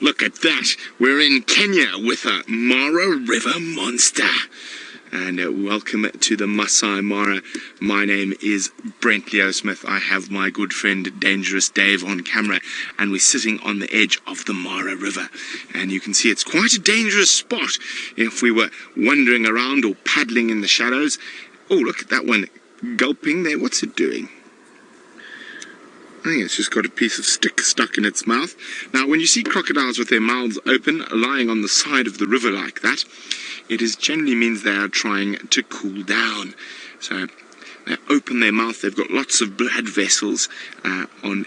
Look at that. We're in Kenya with a Mara River monster. And welcome to the Masai Mara. My name is Brent Smith. I have my good friend Dangerous Dave on camera, and we're sitting on the edge of the Mara River. And you can see it's quite a dangerous spot if we were wandering around or paddling in the shadows. Oh, look at that one gulping there. What's it doing? I think it's just got a piece of stick stuck in its mouth. Now, when you see crocodiles with their mouths open, lying on the side of the river like that, it generally means they are trying to cool down. So they open their mouth. They've got lots of blood vessels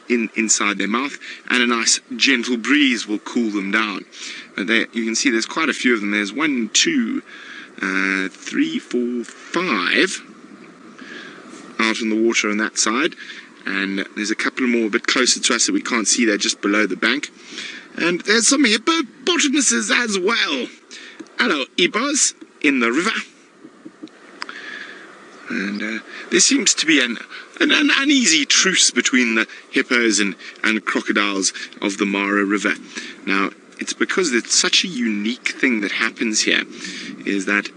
inside their mouth, and a nice gentle breeze will cool them down. There, you can see there's quite a few of them. There's 1, 2, 3, 4, 5 out in the water on that side. And there's a couple more a bit closer to us that we can't see. They're just below the bank. And there's some hippopotamuses as well. Hello, hippos in the river. And there seems to be an uneasy truce between the hippos and crocodiles of the Mara River. Now, it's because it's such a unique thing that happens here, is that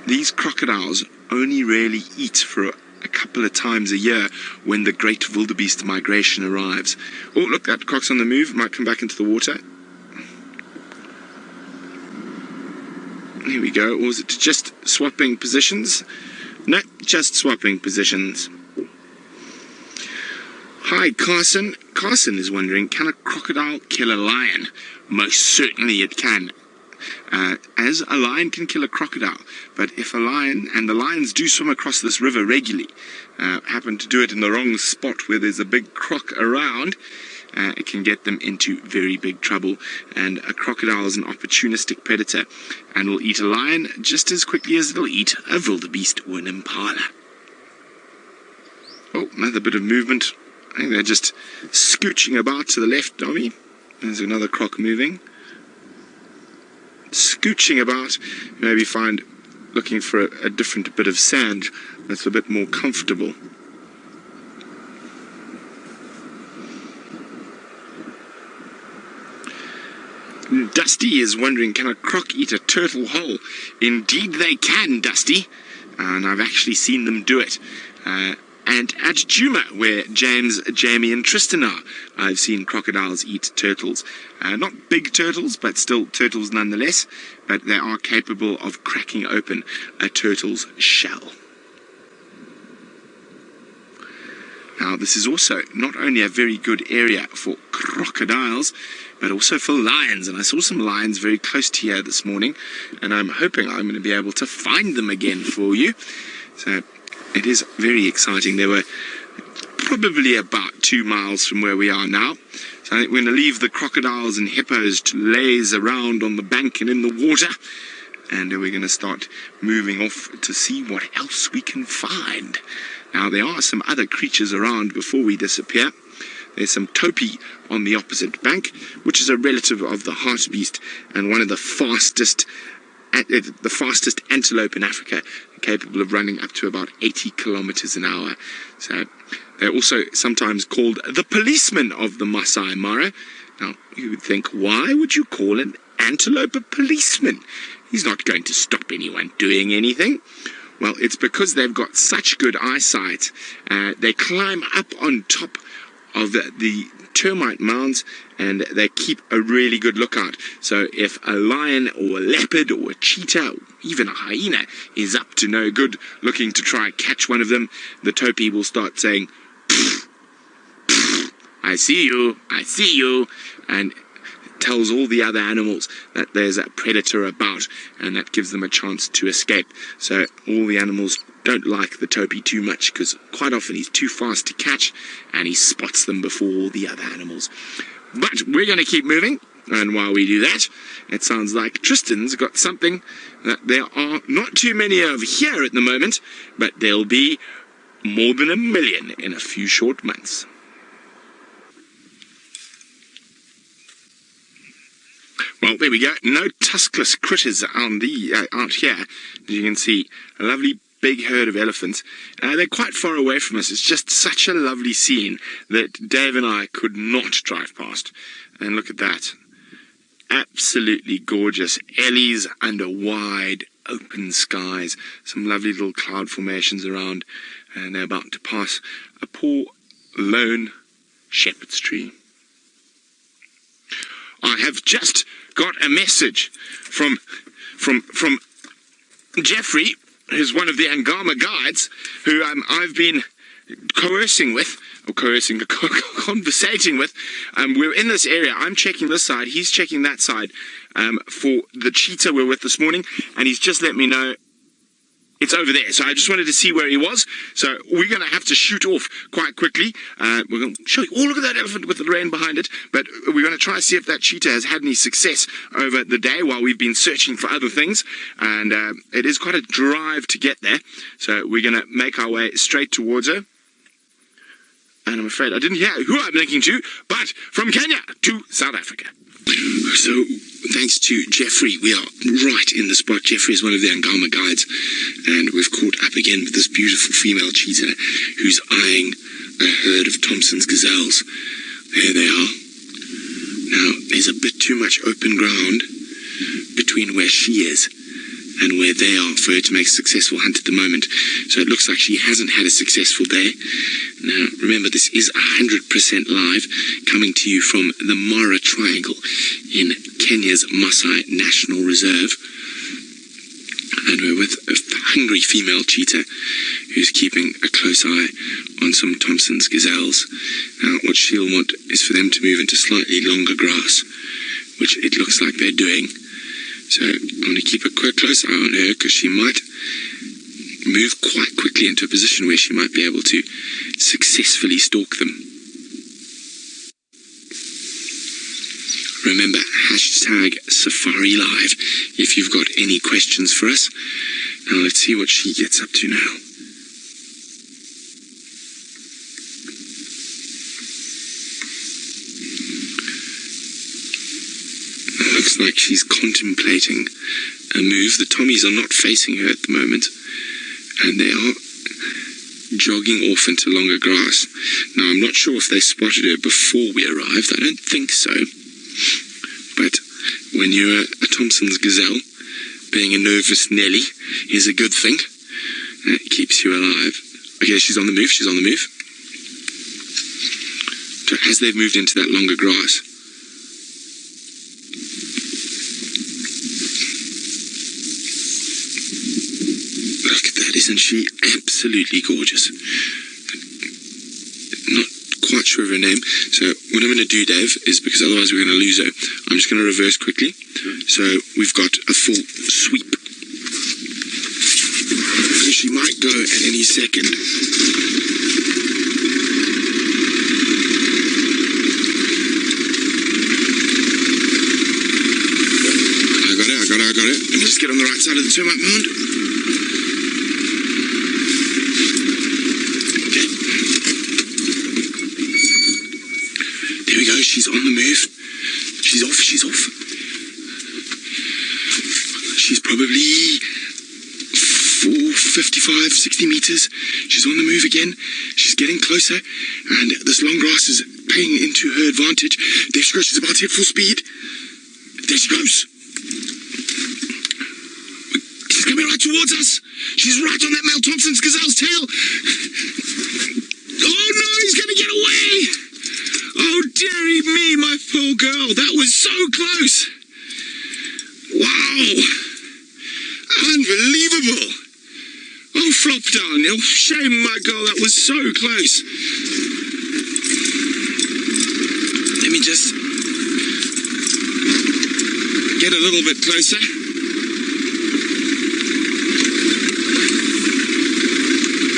these crocodiles only really eat for a couple of times a year when the great wildebeest migration arrives. Oh, look, that croc's on the move. Might come back into the water. Here we go. Or was it just swapping positions? No, just swapping positions. Hi, Carson. Carson is wondering, can a crocodile kill a lion? Most certainly it can. As a lion can kill a crocodile, but if a lion, and the lions do swim across this river regularly, happen to do it in the wrong spot where there's a big croc around, it can get them into very big trouble. And a crocodile is an opportunistic predator and will eat a lion just as quickly as it'll eat a wildebeest or an impala. Oh, another bit of movement. I think they're just scooching about to the left, Tommy. There's another croc moving. Scooching about, maybe looking for a different bit of sand that's a bit more comfortable. Dusty is wondering, can a croc eat a turtle whole? Indeed they can, Dusty, and I've actually seen them do it. And at Djuma, where James, Jamie and Tristan are, I've seen crocodiles eat turtles. Not big turtles, but still turtles nonetheless, but they are capable of cracking open a turtle's shell. Now, this is also not only a very good area for crocodiles, but also for lions. And I saw some lions very close to here this morning, and I'm hoping I'm going to be able to find them again for you. So it is very exciting. They were probably about 2 miles from where we are now. So I think we're going to leave the crocodiles and hippos to laze around on the bank and in the water. And we're going to start moving off to see what else we can find. Now, there are some other creatures around before we disappear. There's some Topi on the opposite bank, which is a relative of the hartebeest and one of the fastest antelope in Africa, capable of running up to about 80 kilometers an hour. So they're also sometimes called the policeman of the Masai Mara. Now, you would think, why would you call an antelope a policeman? He's not going to stop anyone doing anything. Well, it's because they've got such good eyesight. They climb up on top of the termite mounds, and they keep a really good lookout. So if a lion or a leopard or a cheetah or even a hyena is up to no good looking to try and catch one of them, the Topi will start saying, "Pfft, pfft, I see you," and tells all the other animals that there's a predator about, and that gives them a chance to escape. So all the animals don't like the Topi too much, because quite often he's too fast to catch and he spots them before all the other animals. But we're going to keep moving, and while we do that, it sounds like Tristan's got something that there are not too many of here at the moment, but there'll be more than 1 million in a few short months. Well, there we go. No tuskless critters out here. As you can see, a lovely big herd of elephants. They're quite far away from us. It's just such a lovely scene that Dave and I could not drive past. And look at that. Absolutely gorgeous. Ellies under wide open skies. Some lovely little cloud formations around. And they're about to pass a poor lone shepherd's tree. I have just got a message from Jeffrey, who's one of the Angama guides, who I've been conversating with. We're in this area. I'm checking this side. He's checking that side for the cheetah we're with this morning, and he's just let me know it's over there. So I just wanted to see where he was. So we're going to have to shoot off quite quickly. We're going to show you, oh, look at that elephant with the rain behind it. But we're going to try to see if that cheetah has had any success over the day while we've been searching for other things. And it is quite a drive to get there. So we're going to make our way straight towards her. And I'm afraid I didn't hear who I'm linking to, but from Kenya to South Africa. So, thanks to Jeffrey, we are right in the spot. Jeffrey is one of the Angama guides, and we've caught up again with this beautiful female cheetah who's eyeing a herd of Thompson's gazelles. There they are. Now, there's a bit too much open ground between where she is and where they are for her to make a successful hunt at the moment. So it looks like she hasn't had a successful day. Now, remember, this is 100% live, coming to you from the Mara Triangle in Kenya's Masai National Reserve. And we're with a hungry female cheetah who's keeping a close eye on some Thompson's gazelles. Now, what she'll want is for them to move into slightly longer grass, which it looks like they're doing. So I'm going to keep a close eye on her, because she might move quite quickly into a position where she might be able to successfully stalk them. Remember, #SafariLive if you've got any questions for us. Now let's see what she gets up to now. Looks like she's contemplating a move. The Tommies are not facing her at the moment, and they are jogging off into longer grass. Now, I'm not sure if they spotted her before we arrived. I don't think so. But when you're a Thompson's gazelle, being a nervous Nelly is a good thing. It keeps you alive. Okay, she's on the move. She's on the move. So as they've moved into that longer grass, isn't she absolutely gorgeous? Not quite sure of her name. So what I'm going to do, Dave, is, because otherwise we're going to lose her, I'm just going to reverse quickly. So we've got a full sweep. She might go at any second. I got it. Let me just get on the right side of the termite mound. There we go, she's on the move. She's off. She's probably 55, 60 meters. She's on the move again. She's getting closer, and this long grass is playing into her advantage. There she goes, she's about to hit full speed. There she goes. She's coming right towards us. She's right on that male Thompson's gazelle's tail. Oh no, he's going to get away. Oh, dearie me, my poor girl. That was so close. Wow. Unbelievable. Oh, flop down. Oh, shame, my girl. That was so close. Let me just get a little bit closer.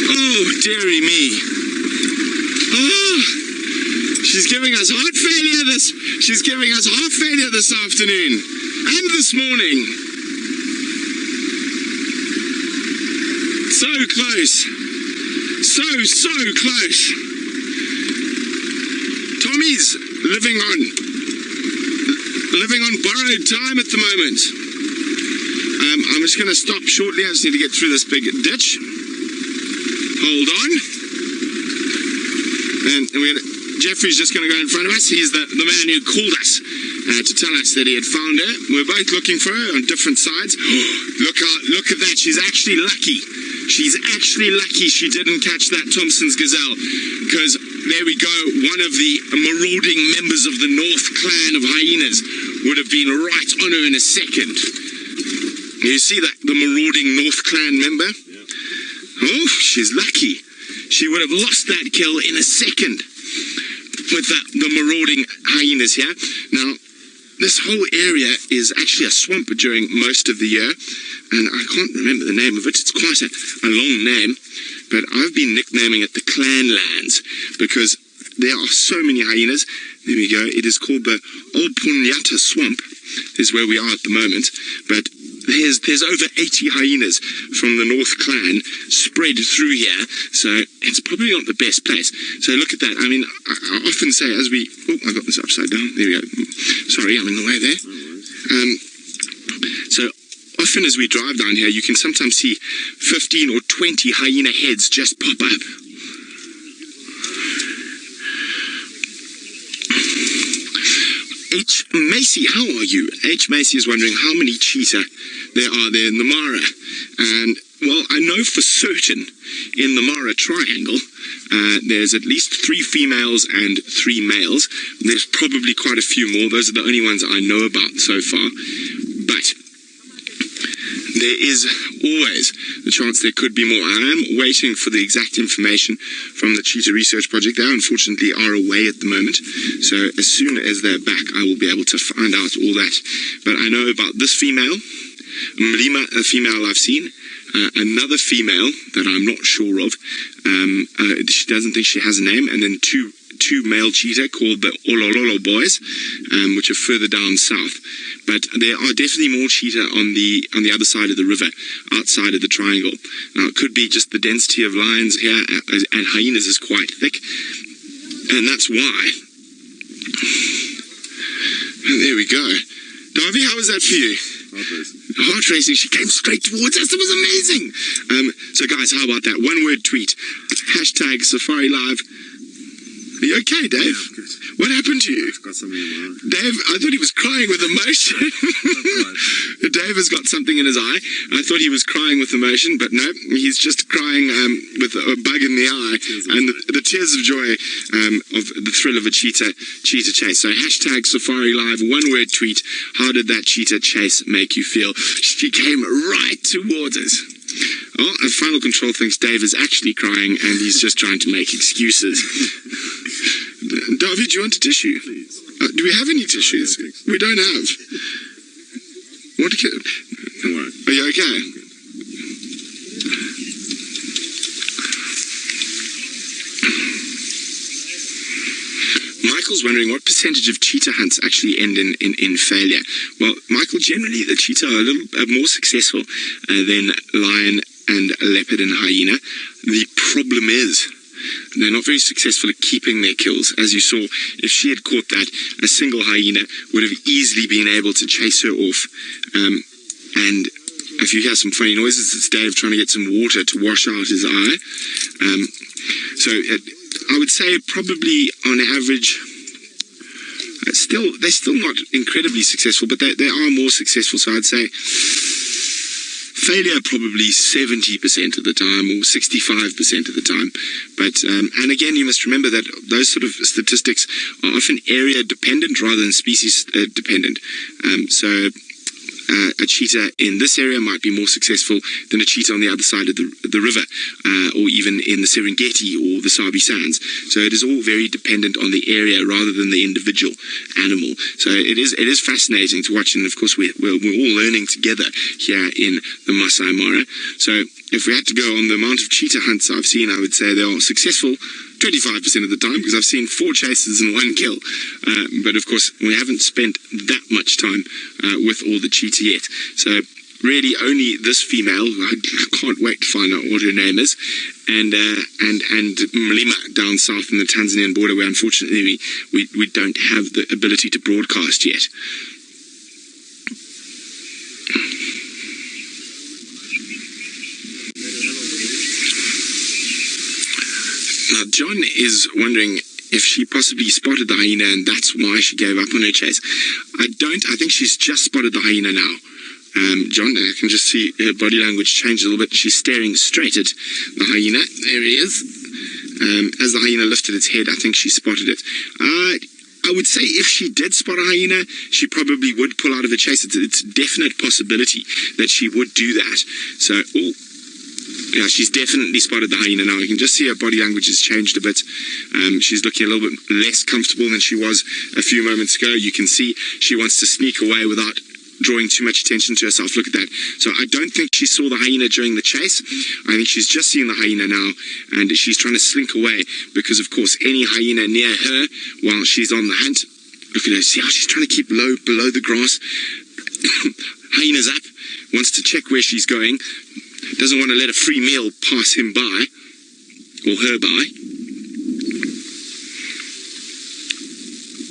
Oh, dearie me. Oh, she's giving us heart failure this afternoon and this morning. So close. So close. Tommy's living on borrowed time at the moment. I'm just going to stop shortly. I just need to get through this big ditch. Hold on. And Jeffrey's just going to go in front of us. He's the man who called us to tell us that he had found her. We're both looking for her on different sides. Look at that. She's actually lucky. She's actually lucky she didn't catch that Thompson's gazelle, because there we go. One of the marauding members of the North Clan of Hyenas would have been right on her in a second. You see that, the marauding North Clan member? Yeah. Oh, she's lucky. She would have lost that kill in a second with the marauding hyenas here. Now, this whole area is actually a swamp during most of the year, and I can't remember the name of it. It's quite a long name, but I've been nicknaming it the Clan Lands because there are so many hyenas. There we go. It is called the Olpunyata Swamp, is where we are at the moment, but there's over 80 hyenas from the North Clan spread through here, so it's probably not the best place. So look at that. I mean, I often say as we... Oh, I got this upside down. There we go. Sorry, I'm in the way there. So often as we drive down here, you can sometimes see 15 or 20 hyena heads just pop up. H. Macy, how are you? H. Macy is wondering how many cheetah there are there in the Mara. And, well, I know for certain in the Mara Triangle, there's at least 3 females and 3 males. There's probably quite a few more. Those are the only ones I know about so far. But there is always the chance there could be more. I am waiting for the exact information from the Cheetah Research Project. They unfortunately are away at the moment, so as soon as they're back I will be able to find out all that. But I know about this female, Mlima, a female I've seen, another female that I'm not sure of. She doesn't think she has a name, and then two male cheetah called the Olololo boys, which are further down south. But there are definitely more cheetah on the other side of the river, outside of the triangle. Now, it could be just the density of lions here and hyenas is quite thick, and that's why. And there we go. Davy, how was that for you? Heart racing. She came straight towards us. It was amazing. So guys, how about that? One word tweet. Hashtag Safari Live. Are you okay, Dave? Yeah, good. What happened to you? I've got something in my eye. Dave, I thought he was crying with emotion. Dave has got something in his eye. I thought he was crying with emotion, but no, he's just crying with a bug in the eye and the tears of joy of the thrill of a cheetah chase. So hashtag Safari Live, one word tweet. How did that cheetah chase make you feel? She came right towards us. Oh, and Final Control thinks Dave is actually crying and he's just trying to make excuses. David, do you want a tissue? Do we have any tissues? We don't have. What? Are you okay? Michael's wondering what percentage of cheetah hunts actually end in failure. Well, Michael, generally the cheetah are a little more successful than lion and leopard and hyena. The problem is they're not very successful at keeping their kills. As you saw, if she had caught that, a single hyena would have easily been able to chase her off. And if you hear some funny noises, it's Dave trying to get some water to wash out his eye. I would say probably on average, they're still not incredibly successful, but they are more successful. So I'd say failure probably 70% of the time or 65% of the time. But and again, you must remember that those sort of statistics are often area dependent rather than species dependent. So a cheetah in this area might be more successful than a cheetah on the other side of the river, or even in the Serengeti or the Sabi Sands. So it is all very dependent on the area rather than the individual animal. So it is fascinating to watch, and of course we're all learning together here in the Masai Mara. So if we had to go on the amount of cheetah hunts I've seen, I would say they are successful 25% of the time, because I've seen 4 chases and 1 kill. But of course, we haven't spent that much time with all the cheetah yet. So really only this female, I can't wait to find out what her name is, and Mlima down south in the Tanzanian border, where unfortunately we don't have the ability to broadcast yet. Now, John is wondering if she possibly spotted the hyena and that's why she gave up on her chase. I think she's just spotted the hyena now. John, I can just see her body language change a little bit. She's staring straight at the hyena. There he is. As the hyena lifted its head, I think she spotted it. I would say if she did spot a hyena, she probably would pull out of the chase. It's a definite possibility that she would do that. So, yeah, she's definitely spotted the hyena now. You can just see her body language has changed a bit. She's looking a little bit less comfortable than she was a few moments ago. You can see she wants to sneak away without drawing too much attention to herself. Look at that. So I don't think she saw the hyena during the chase. I think she's just seen the hyena now, and she's trying to slink away because, of course, any hyena near her while she's on the hunt. Look at her. See how she's trying to keep below the grass. Hyena's up. Wants to check where she's going. Doesn't want to let a free meal pass him by or her by.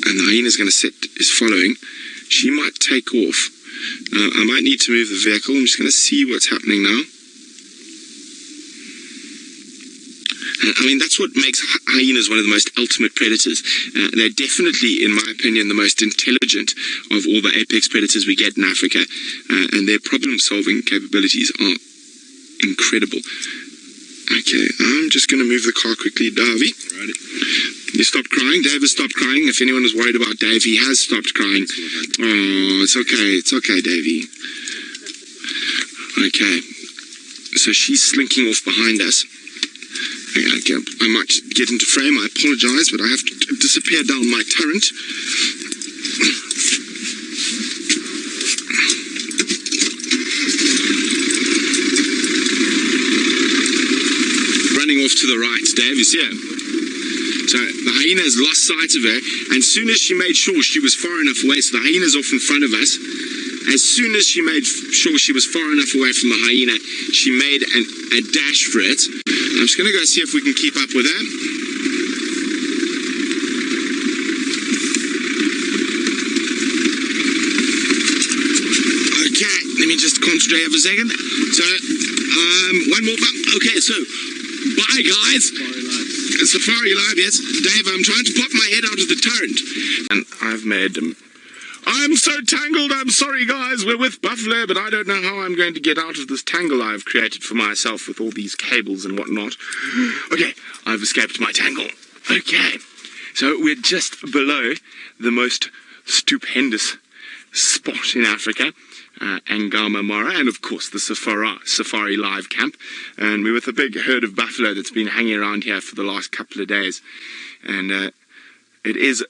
And the hyena's going to is following. She might take off. I might need to move the vehicle. I'm just going to see what's happening now. I mean, that's what makes hyenas one of the most ultimate predators. They're definitely, in my opinion, the most intelligent of all the apex predators we get in Africa. And their problem-solving capabilities are incredible. Okay, I'm just going to move the car quickly. Davy. Alrighty. You stopped crying. Dave has stopped crying. If anyone was worried about Dave, he has stopped crying. Oh, it's okay. It's okay, Davy. Okay. So she's slinking off behind us. Okay, I might get into frame. I apologize, but I have to disappear down my turret. Running off to the right, Dave, you see her? So the hyena has lost sight of her, and as soon as she made sure she was far enough away, so the hyena's off in front of us, as soon as she made sure she was far enough away from the hyena, she made a dash for it. I'm just going to go see if we can keep up with her. Okay, let me just concentrate for a second. So, one more bump. Okay, so, bye guys. Safari Live, yes. Dave, I'm trying to pop my head out of the turret. And I've made them. I'm so tangled, I'm sorry guys, we're with Buffalo, but I don't know how I'm going to get out of this tangle I've created for myself with all these cables and whatnot. Okay, I've escaped my tangle. Okay, so we're just below the most stupendous spot in Africa, Ngama Mara, and of course the Safari Live camp. And we're with a big herd of buffalo that's been hanging around here for the last couple of days. And it is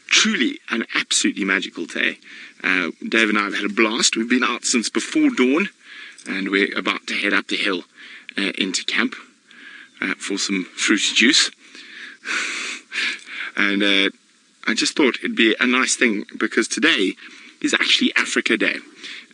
truly an absolutely magical day. Dave and I have had a blast. We've been out since before dawn, and we're about to head up the hill into camp for some fruit juice. And I just thought it'd be a nice thing, because today is actually Africa Day,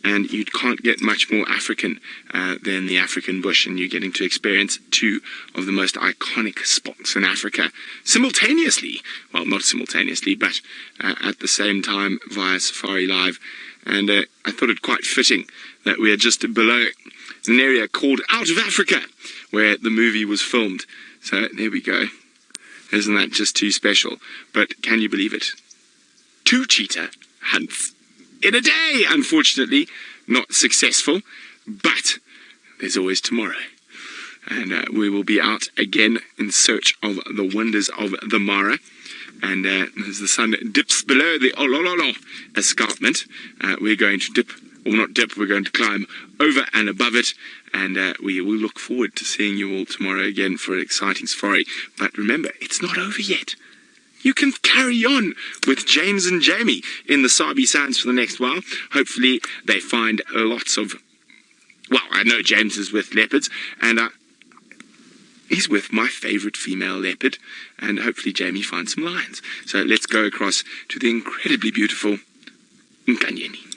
and you can't get much more African than the African bush, and you're getting to experience two of the most iconic spots in Africa simultaneously. Well, not simultaneously, but at the same time via Safari Live. And I thought it quite fitting that we are just below an area called Out of Africa, where the movie was filmed. So there we go. Isn't that just too special? But can you believe it? 2 cheetah hunts in a day, unfortunately, not successful, but there's always tomorrow. And we will be out again in search of the wonders of the Mara. And as the sun dips below the Olololo escarpment, we're going to dip, or not dip, we're going to climb over and above it. And we will look forward to seeing you all tomorrow again for an exciting safari. But remember, it's not over yet. You can carry on with James and Jamie in the Sabi Sands for the next while. Hopefully they find lots of... Well, I know James is with leopards, and he's with my favourite female leopard, and hopefully Jamie finds some lions. So let's go across to the incredibly beautiful Nkanyeni.